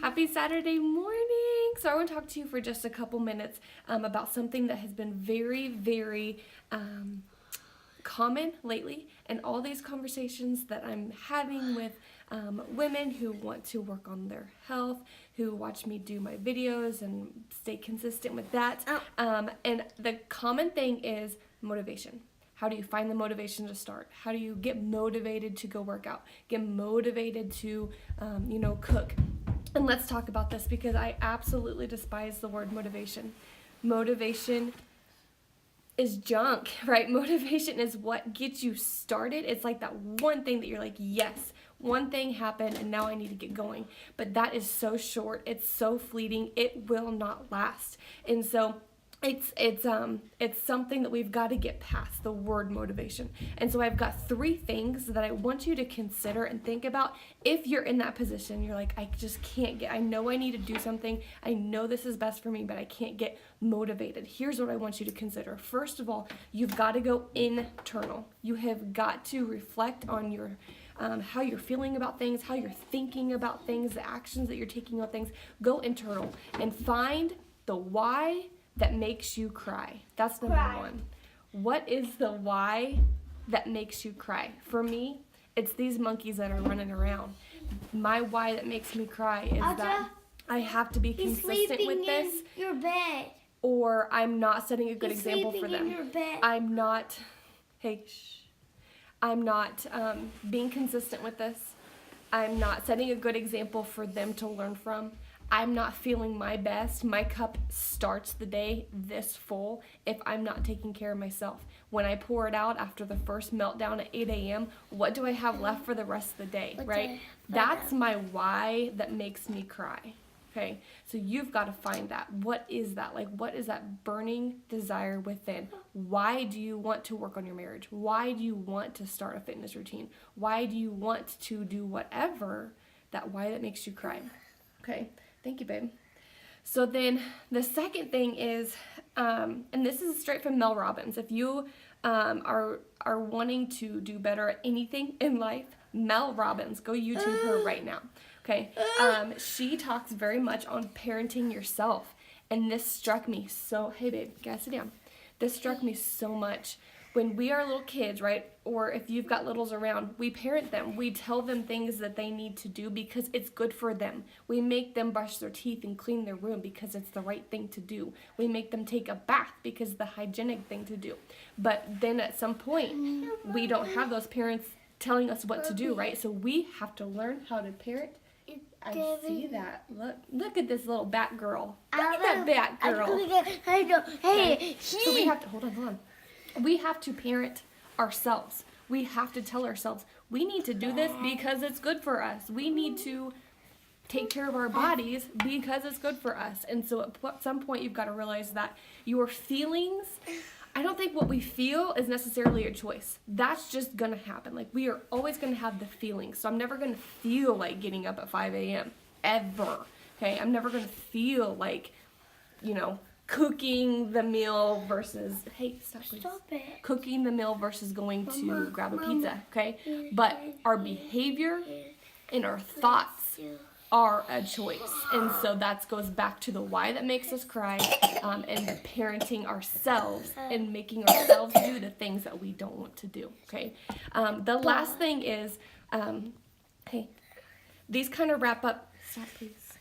Happy Saturday morning. So I want to talk to you for just a couple minutes about something that has been very, very common lately, and all these conversations that I'm having with women who want to work on their health, who watch me do my videos and stay consistent with that. And the common thing is motivation. How do you find the motivation to start? How do you get motivated to go work out? Get motivated to, cook? And let's talk about this because I absolutely despise the word motivation. Motivation is junk, right? Motivation is what gets you started. It's like that one thing that you're like, yes, one thing happened and now I need to get going. But that is so short. It's so fleeting. It will not last. And so it's something that we've got to get past, the word motivation. And so I've got 3 things that I want you to consider and think about if you're in that position. You're like, I just can't I know I need to do something. I know this is best for me, but I can't get motivated. Here's what I want you to consider. First of all, you've got to go internal. You have got to reflect on your how you're feeling about things, how you're thinking about things, the actions that you're taking on things. Go internal and find the why that makes you cry. That's number 1. What is the why that makes you cry? For me, it's these monkeys that are running around. My why that makes me cry is that I have to be consistent with this. In your bed. Or I'm not setting a good example for them. In your bed. I'm not being consistent with this. I'm not setting a good example for them to learn from. I'm not feeling my best. My cup starts the day this full if I'm not taking care of myself. When I pour it out after the first meltdown at 8 a.m., what do I have left for the rest of the day, right? That's my why that makes me cry, okay? So you've got to find that. What is that? Like, what is that burning desire within? Why do you want to work on your marriage? Why do you want to start a fitness routine? Why do you want to do whatever, that why that makes you cry, okay? Thank you, babe. So then the second thing is, and this is straight from Mel Robbins. If you are wanting to do better at anything in life, Mel Robbins, go YouTube her right now. Okay. She talks very much on parenting yourself. And this struck me so, hey babe, gotta sit down. This struck me so much. When we are little kids, right, or if you've got littles around, we parent them. We tell them things that they need to do because it's good for them. We make them brush their teeth and clean their room because it's the right thing to do. We make them take a bath because it's the hygienic thing to do. But then at some point, we don't have those parents telling us what to do, right? So we have to learn how to parent. I see that. Look at this little bat girl. Look at that bat girl. Hey, so we have to, hold on. We have to parent ourselves. We have to tell ourselves, we need to do this because it's good for us. We need to take care of our bodies because it's good for us. And so at some point, you've got to realize that your feelings, I don't think what we feel is necessarily a choice. That's just going to happen. Like, we are always going to have the feelings. So I'm never going to feel like getting up at 5 a.m. ever. Okay? I'm never going to feel like, cooking the meal versus, hey, stop please. Stop it. Cooking the meal versus going to grab a pizza, okay? But our behavior and our thoughts are a choice. And so that goes back to the why that makes us cry, and parenting ourselves and making ourselves do the things that we don't want to do, okay? The last thing is, hey, these kind of wrap up, stop please.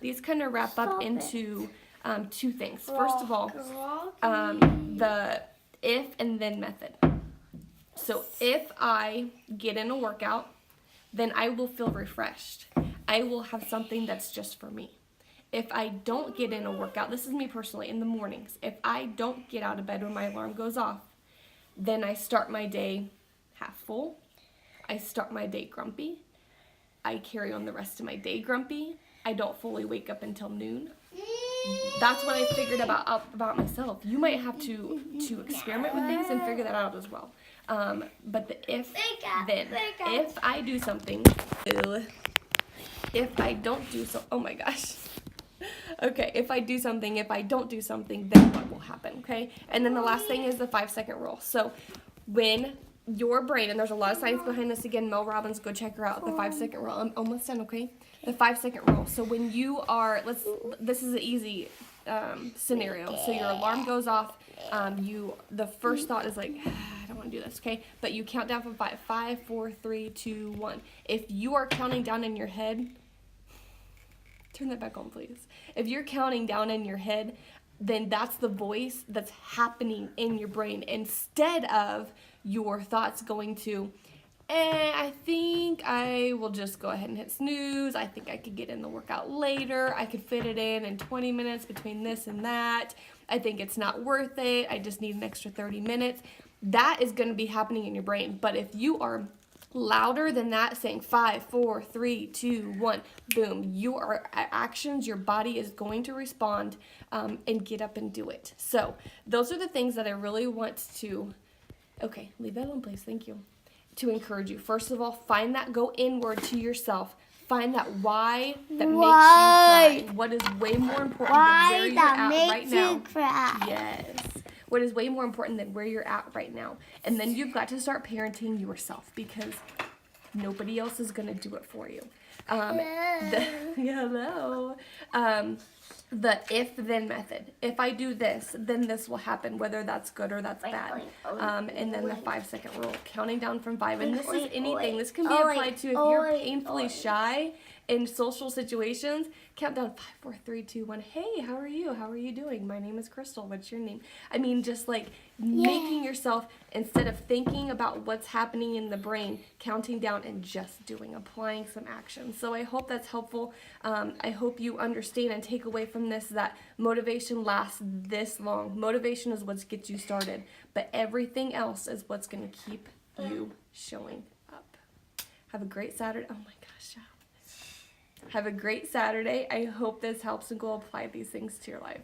These kind of wrap up into 2 things. First of all, the if and then method. So if I get in a workout, then I will feel refreshed. I will have something that's just for me. If I don't get in a workout, this is me personally, in the mornings, if I don't get out of bed when my alarm goes off, then I start my day half full. I start my day grumpy. I carry on the rest of my day grumpy. I don't fully wake up until noon. That's what I figured about myself. You might have to experiment with things and figure that out as well. But the if, then, if I do something, if I don't do so, oh my gosh. Okay, if I do something, if I don't do something, then what will happen, okay? And then the last thing is the 5-second rule. So when your brain, and there's a lot of science behind this. Again, Mel Robbins, go check her out. The 5-second rule. I'm almost done, okay? The 5-second rule. So when you are, this is an easy scenario. So your alarm goes off. The first thought is like, I don't want to do this, okay? But you count down from 5. 5, 4, 3, 2, 1. If you are counting down in your head, turn that back on, please. If you're counting down in your head, then that's the voice that's happening in your brain instead of your thoughts going to, I think I will just go ahead and hit snooze. I think I could get in the workout later. I could fit it in 20 minutes between this and that. I think it's not worth it. I just need an extra 30 minutes. That is going to be happening in your brain. But if you are louder than that, saying 5, 4, 3, 2, 1, boom, your actions, your body is going to respond and get up and do it. So those are the things that I really want to, okay, leave that alone, please. Thank you. To encourage you. First of all, find that, go inward to yourself. Find that why that makes you cry. What is way more important than where you're at right now. Yes. What is way more important than where you're at right now. And then you've got to start parenting yourself because nobody else is going to do it for you. Hello. The if-then method. If I do this, then this will happen, whether that's good or that's bad. And then the 5-second rule, counting down from 5. And this is anything. This can be applied to if you're painfully shy in social situations. Count down 5, 4, 3, 2, 1. Hey, how are you? How are you doing? My name is Crystal. What's your name? I mean, just like making yourself, instead of thinking about what's happening in the brain, counting down and just doing, applying some action. So I hope that's helpful. I hope you understand and take away from this that motivation lasts this long. Motivation is what gets you started, but everything else is what's going to keep you showing up. Have a great Saturday. Oh my gosh, yeah. Have a great Saturday. I hope this helps and go apply these things to your life.